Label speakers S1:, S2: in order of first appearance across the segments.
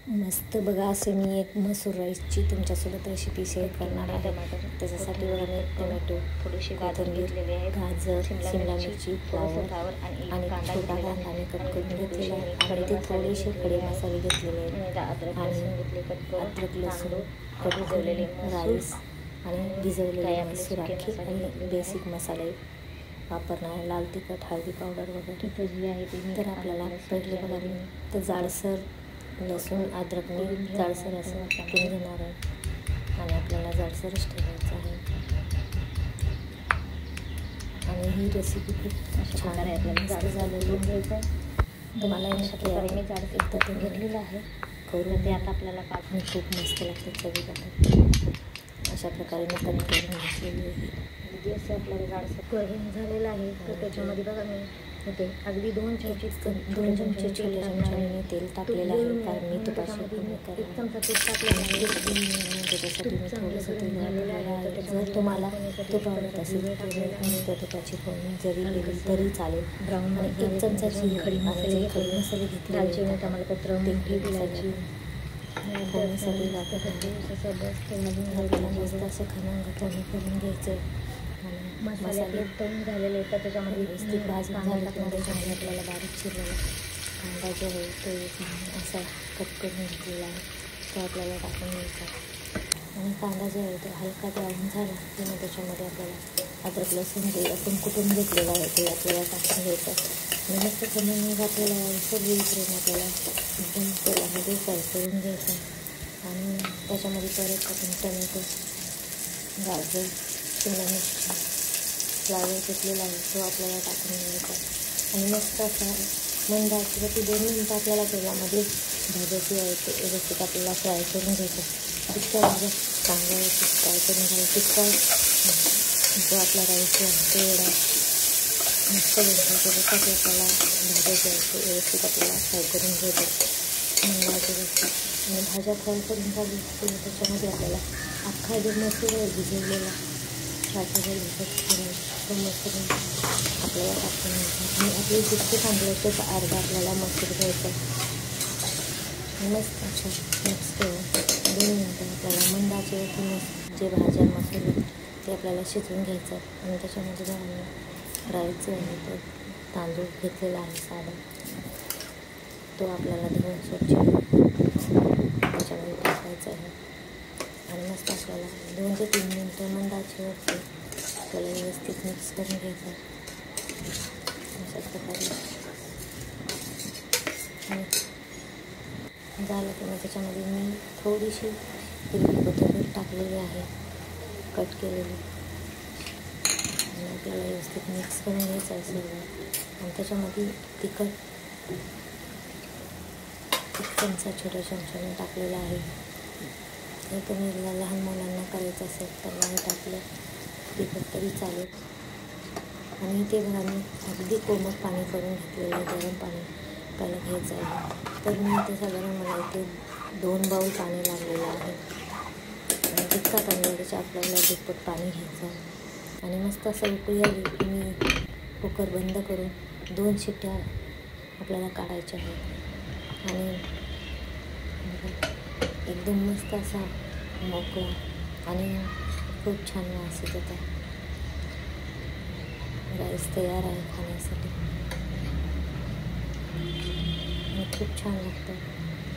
S1: मस्त बघा, असे मी एक मसूर राईसची तुमच्यासोबत रेसिपी शेअर करणार आहे. त्याच्यासाठी बघा मी टोमॅटो,
S2: थोडीशी
S1: कोथिंबीर, गाजर, शिमला मिरची, फ्लावर आणि छोटा कांदा मी कट करून घेतलेला आहे. आणि ते थोडेसे खडे मसाले घेतलेले आहेत आणि अद्रक लसूण कट भिजवलेले राईस आणि भिजवलेले मसूर अख्खे आणि बेसिक मसाले वापरणार आहे, लाल तिखट, हळदी पावडर वगैरे. तर आपल्याला पहिले बघा मी तर जाडसर लसूण अद्रक मी जाडसर असं टाकून घेणार आहे आणि आपल्याला जाडसरच ठेवायचं आहे. आणि ही रेसिपी खूप
S2: अशा
S1: छान
S2: प्रकारे
S1: आहे,
S2: आपल्याला
S1: जास्त झालेली
S2: घ्यायचं आहे.
S1: तुम्हाला
S2: अशा प्रकारे मी
S1: एकदा ते
S2: घेतलेलं आहे.
S1: करून
S2: ते आता आपल्याला
S1: आणि खूप मस्त लागतं चवीला. अशा प्रकारे मी कट करून घेतलेली आहे.
S2: असं आपल्याला जाडसर झालेलं आहे. तर त्याच्यामध्ये बघा मी होते अगदी 2 चमचे
S1: छोटे चमच्याने तेल टाकलेलं आहे, कारण मी तुपाशी
S2: एक चमचा तूप टाकलेलं आहे.
S1: त्याच्यासाठी मी थोडंसं तेल घातलेलं आहे. जर तुम्हाला तूप आवडत असेल तर त्या तुपाची फोडणी जरी केली तरी चालेल.
S2: ब्राऊन
S1: आणि एक चमचाची खडी मसाले घेतले,
S2: दालचिनी, तमालपत्र, मोठी इलायची
S1: फोडणीसाठी वापरते. आपल्याला मस्त असं खमंग फोडणी करून घ्यायचं.
S2: मसाले तळून झालेले तर त्याच्यामध्ये
S1: व्यवस्थित भाजून झालं की त्याच्यामध्ये आपल्याला बारीक चिरलेला कांदा जो आहे तो असा कट करून घेतलेला आहे, तो आपल्याला टाकून घ्यायचा. आणि कांदा जो आहे तो हलका ब्राऊन झाला की मग त्याच्यामध्ये आपल्याला अद्रक लसूण जे आपण कुटून घेतलेलं आहे ते आपल्याला टाकून घ्यायचं. आणि मस्त खमंग आपल्याला सगळी करून आपल्याला एकदम तेलामध्ये फ्राय करून घ्यायचं. आणि त्याच्यामध्ये परत आपण टमॅटो, गाजर, शिमला मिरची, फ्लावर घेतलेला आहे तो आपल्याला टाकून घ्यायचा. आणि मस्त असा मंद आचेवरती 2 मिनटं आपल्याला तेलामध्ये भाजायची आहे. ते व्यवस्थित आपल्याला फ्राय करून घ्यायचं. तितक्या भाज्या कांद्यावरती फ्राय करून घ्यायचं. तितका जो आपला राईस आहे तो एवढा मस्त बनतो. त्याच्यासाठी आपल्याला भाजायचं आहे ते व्यवस्थित आपल्याला फ्राय करून घ्यायचं मंद आचेवरती. आणि भाज्या फ्राय करून झाली की त्याच्यामध्ये आपल्याला अख्खा जो मसूर आहे भिजवलेला रात्रभर भिजत मसूर आपल्याला टाकून घ्यायचं. आणि आपले जितके तांदूळ असते तर अर्धा आपल्याला मसूर घ्यायचा. मस्त अच्छा मिक्स करून 2 मिनटं आपल्याला मंद आचेवरती जे भाज्या मसूर ते आपल्याला शिजवून घ्यायचं. आणि त्याच्यामध्ये आम्ही राईस जो आहे तो तांदूळ घेतलेला आहे साधा, तो आपल्याला धुवून स्वच्छ त्याच्यामध्ये टाकायचा आहे. आणि मस्त आपल्याला 2 ते 3 मिनटं मंद आचेवरती आपल्याला व्यवस्थित मिक्स करून घ्यायचं. अशा प्रकारे झालं की मग त्याच्यामध्ये मी थोडीशी हिरवी कोथिंबीर टाकलेली आहे कट केलेली. आणि आपल्याला व्यवस्थित मिक्स करून घ्यायचं आहे सर्व. आणि त्याच्यामध्ये तिखट 1 चमचा छोट्या चमच्याने टाकलेला आहे. हे तुम्ही लहान मुलांना करायचं असेल तर नाही टाकलं तिखट तरी चालेल. आणि ते बघा मी अगदी कोमट पाणी करून घेतलेलं आहे, गरम पाणी त्याला घ्यायचं आहे. तर मी इथे साधारण मला इथे 2 बाऊल पाणी लागलेलं आहे. आणि जितका तांदूळ त्याच्या आपल्याला दुप्पट पाणी घ्यायचं. आणि मस्त असं उकळी आली की मी कुकर बंद करून 2 शिट्ट्या आपल्याला काढायच्या आहेत. आणि एकदम मस्त असा मोकळा आणि खूप छान वास येत होता. राईस तयार आहे खाण्यासाठी आणि खूप छान लागतं.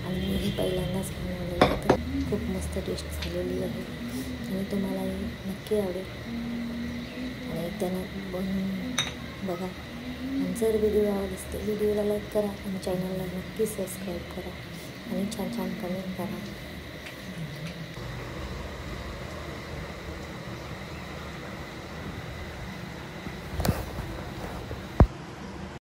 S1: आणि मी ही पहिल्यांदाच बनवलेलं आहे तर खूप मस्त टेस्ट झालेली आहे. आणि तुम्हालाही नक्की आवडेल. आणि एकदा बनवून बघा. आणि जर व्हिडिओ आवडला तर व्हिडिओला लाईक करा आणि चॅनलला नक्की सबस्क्राईब करा आणि छान छान कमेंट करा.